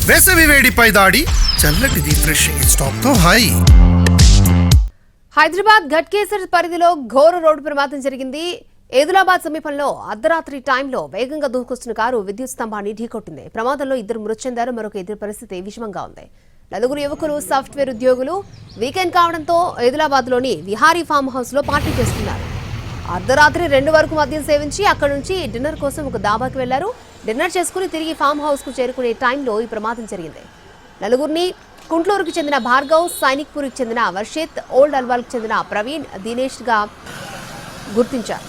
వేసవి వేడిపై దాడి చల్లటి రిఫ్రెషింగ్ స్టాప్ తో హాయి. హైదరాబాద్ ఘట్కేసర్ పరిధిలో ఘోర రోడ్డు ప్రమాదం జరిగింది. ఏదులాబాద్ సమీపంలో అర్ధరాత్రి టైంలో వేగంగా దూసుకొస్తున్న కారు విద్యుత్ స్తంభాన్ని ఢీకొట్టింది. ప్రమాదంలో 2 మృతి చెందారు. మరొక 2 పరిస్థితి విషమంగా ఉంది. 4 యువకులు సాఫ్ట్వేర్ ఉద్యోగులు వీకెండ్ కావడంతో ఏదులాబాద్లోని విహారీ ఫామ్ హౌస్ లో పార్టీ చేస్తున్నారు. అర్ధరాత్రి 2 వరకు మద్యం సేవించి అక్కడి నుంచి డిన్నర్ కోసం ఒక దాబాకి వెళ్లారు. డిన్నర్ చేసుకుని తిరిగి ఫామ్ హౌస్ కు చేరుకునే టైంలో ఈ ప్రమాదం జరిగింది. 4 కుంట్లూరుకు చెందిన భార్గవ్, సైనిక్పూర్కి చెందిన వర్షిత్, ఓల్డ్ అల్వాల్కు చెందిన ప్రవీణ్, దినేష్ గా గుర్తించారు.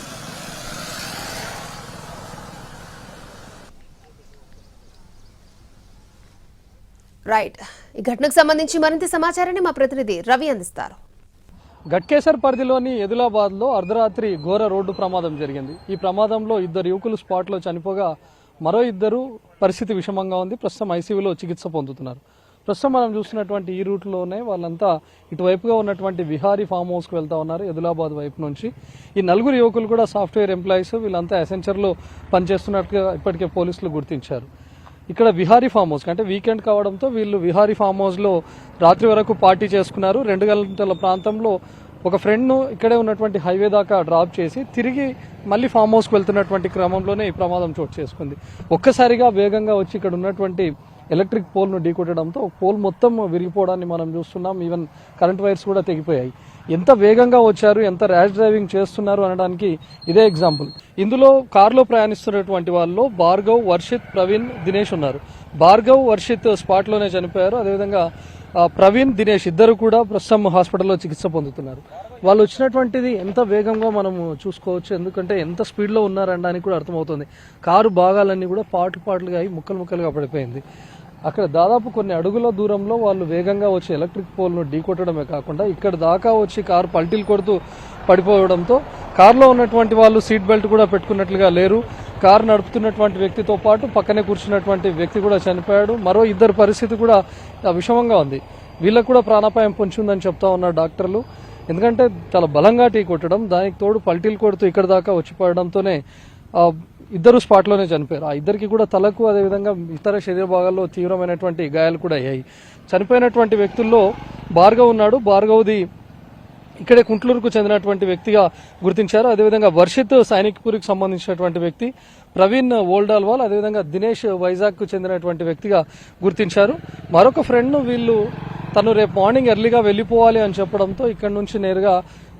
రైట్, ఈ ఘటనకు సంబంధించి మరింత సమాచారాన్ని మా ప్రతినిధి రవి అందిస్తారు. ఘట్కేసర్ పరిధిలోని ఏదులాబాద్లో అర్ధరాత్రి ఘోర రోడ్డు ప్రమాదం జరిగింది. ఈ ప్రమాదంలో 2 యువకులు స్పాట్లో చనిపోగా మరో 2 పరిస్థితి విషమంగా ఉంది. ప్రస్తుతం ఐసీయూలో చికిత్స పొందుతున్నారు. ప్రస్తుతం మనం చూస్తున్నటువంటి ఈ రూట్లోనే వాళ్ళంతా ఇటువైపుగా ఉన్నటువంటి విహారీ ఫామ్ హౌస్కి వెళ్తా ఉన్నారు ఏదులాబాద్ వైపు నుంచి. ఈ 4 యువకులు కూడా సాఫ్ట్వేర్ ఎంప్లాయీస్. వీళ్ళంతా అసెంచర్లో పనిచేస్తున్నట్టుగా ఇప్పటికే పోలీసులు గుర్తించారు. ఇక్కడ విహారీ ఫామ్ హౌస్ అంటే వీకెండ్ కావడంతో వీళ్ళు విహారీ ఫామ్ హౌస్లో రాత్రి వరకు పార్టీ చేసుకున్నారు. 2 గంటల ప్రాంతంలో ఒక ఫ్రెండ్ను ఇక్కడే ఉన్నటువంటి హైవే దాకా డ్రాప్ చేసి తిరిగి మళ్ళీ ఫామ్ హౌస్కి వెళ్తున్నటువంటి క్రమంలోనే ఈ ప్రమాదం చోటు చేసుకుంది. ఒక్కసారిగా వేగంగా వచ్చి ఇక్కడ ఉన్నటువంటి ఎలక్ట్రిక్ పోల్ను ఢీకొట్టడంతో పోల్ మొత్తం విరిగిపోవడాన్ని మనం చూస్తున్నాం. ఈవెన్ కరెంట్ వైర్స్ కూడా తెగిపోయాయి. ఎంత వేగంగా వచ్చారు, ఎంత ర్యాష్ డ్రైవింగ్ చేస్తున్నారు అనడానికి ఇదే ఎగ్జాంపుల్. ఇందులో కారులో ప్రయాణిస్తున్నటువంటి వాళ్ళు భార్గవ్, వర్షిత్, ప్రవీణ్, దినేష్ ఉన్నారు. భార్గవ్, వర్షిత్ స్పాట్లోనే చనిపోయారు. అదేవిధంగా ప్రవీణ్, దినేష్ ఇద్దరు కూడా ప్రస్తుతం హాస్పిటల్లో చికిత్స పొందుతున్నారు. వాళ్ళు వచ్చినటువంటిది ఎంత వేగంగా మనం చూసుకోవచ్చు. ఎందుకంటే ఎంత స్పీడ్లో ఉన్నారనడానికి కూడా అర్థమవుతుంది. కారు భాగాలన్నీ కూడా పాటలుగా అయి ముక్కలుగా పడిపోయింది. అక్కడ దాదాపు కొన్ని అడుగుల దూరంలో వాళ్ళు వేగంగా వచ్చి ఎలక్ట్రిక్ పోల్ను ఢీకొట్టడమే కాకుండా ఇక్కడ దాకా వచ్చి కారు పల్టీలు కొడుతూ పడిపోవడంతో కారులో ఉన్నటువంటి వాళ్ళు సీట్ బెల్ట్ కూడా పెట్టుకున్నట్లుగా లేరు. కారు నడుపుతున్నటువంటి వ్యక్తితో పాటు పక్కనే కూర్చున్నటువంటి వ్యక్తి కూడా చనిపోయాడు. మరో 2 పరిస్థితి కూడా విషమంగా ఉంది. వీళ్ళకు కూడా ప్రాణాపాయం పొంచి ఉందని చెప్తా ఉన్నారు డాక్టర్లు. ఎందుకంటే చాలా బలంగా ఢీ కొట్టడం, దానికి తోడు పల్టీలు కొడుతూ ఇక్కడ దాకా వచ్చి పడడంతోనే 2 స్పాట్లోనే చనిపోయారు. ఆ 2కి కూడా తలకు అదేవిధంగా ఇతర శరీర భాగాల్లో తీవ్రమైనటువంటి గాయాలు కూడా అయ్యాయి. చనిపోయినటువంటి వ్యక్తుల్లో భార్గవ్ ఉన్నాడు. భార్గవ్ది ఇక్కడే కుంట్లూరుకు చెందినటువంటి వ్యక్తిగా గుర్తించారు. అదేవిధంగా వర్షిత్ సైనిక్పూర్కి సంబంధించినటువంటి వ్యక్తి, ప్రవీణ్ ఓల్డ్ అల్వాల్, అదేవిధంగా దినేష్ వైజాగ్కు చెందినటువంటి వ్యక్తిగా గుర్తించారు. మరొక ఫ్రెండ్ను వీళ్ళు తను రేపు మార్నింగ్ ఎర్లీగా వెళ్ళిపోవాలి అని చెప్పడంతో ఇక్కడ నుంచి నేరుగా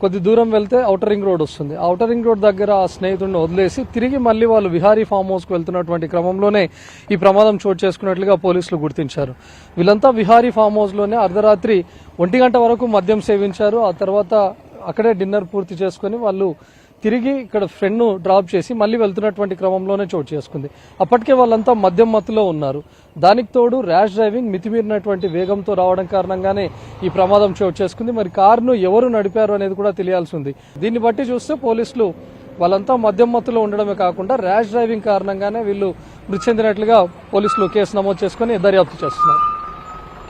కొద్ది దూరం వెళ్తే ఔటర్ రింగ్ రోడ్ వస్తుంది. ఔటర్ రింగ్ రోడ్ దగ్గర ఆ స్నేహితుడిని వదిలేసి తిరిగి మళ్ళీ వాళ్ళు విహారీ ఫామ్ హౌస్కి వెళ్తున్నటువంటి క్రమంలోనే ఈ ప్రమాదం చోటు చేసుకున్నట్లుగా పోలీసులు గుర్తించారు. వీళ్ళంతా విహారీ ఫామ్ హౌస్లోనే అర్ధరాత్రి 1 గంట వరకు మద్యం సేవించారు. ఆ తర్వాత అక్కడే డిన్నర్ పూర్తి చేసుకుని వాళ్ళు తిరిగి ఇక్కడ ఫ్రెండ్ను డ్రాప్ చేసి మళ్ళీ వెళ్తున్నటువంటి క్రమంలోనే చోటు చేసుకుంది. అప్పటికే వాళ్ళంతా మద్యం మత్తులో ఉన్నారు. దానికి తోడు ర్యాష్ డ్రైవింగ్, మితిమీరినటువంటి వేగంతో రావడం కారణంగానే ఈ ప్రమాదం చోటు చేసుకుంది. మరి కారును ఎవరు నడిపారు అనేది కూడా తెలియాల్సి ఉంది. దీన్ని బట్టి చూస్తే పోలీసులు వాళ్ళంతా మద్యం మత్తులో ఉండడమే కాకుండా ర్యాష్ డ్రైవింగ్ కారణంగానే వీళ్ళు మృతి చెందినట్లుగా పోలీసులు కేసు నమోదు చేసుకుని దర్యాప్తు చేస్తున్నారు.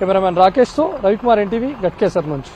కెమెరామెన్ రాకేష్తో రవికుమార్, ఎన్టీవీ, ఘట్కేసర్ నుంచి.